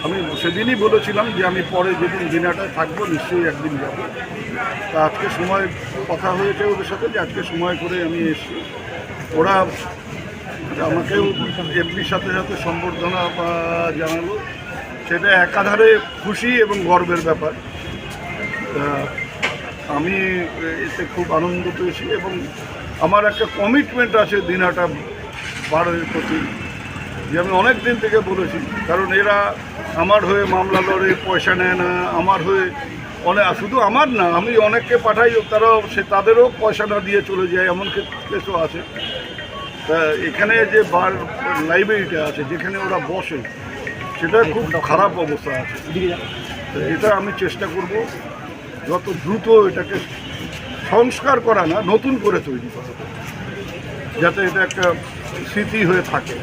আমি সেদিনই বলেছিলাম যে আমি পরে যেদিন দিনাটায় থাকবো নিশ্চয়ই একদিন যাব। তা আজকে সময় কথা হয়েছে ওদের সাথে যে আজকে সময় করে আমি এসেছি। ওরা আমাকেও এমপির সাথে সাথে সম্বর্ধনা জানালো, সেটা একাধারে খুশি এবং গর্বের ব্যাপার। আমি এতে খুব আনন্দ পেয়েছি এবং আমার একটা কমিটমেন্ট আছে দিনহাটা বারের প্রতি, যে আমি অনেক দিন থেকে বলেছি। কারণ এরা আমার হয়ে মামলা লড়ে, পয়সা নেয় না, আমার হয়ে অনেক, শুধু আমার না, আমি অনেককে পাঠাই, তারাও তাদেরও পয়সা না দিয়ে চলে যায়, এমন কেসও আছে। তা এখানে যে বার লাইব্রেরিটা আছে যেখানে ওরা বসে, সেটা খুব খারাপ অবস্থা আছে। এটা আমি চেষ্টা করব যত দ্রুত এটাকে সংস্কার করা না, নতুন করে তৈরি করা, যাতে এটা একটা স্মৃতি হয়ে থাকে।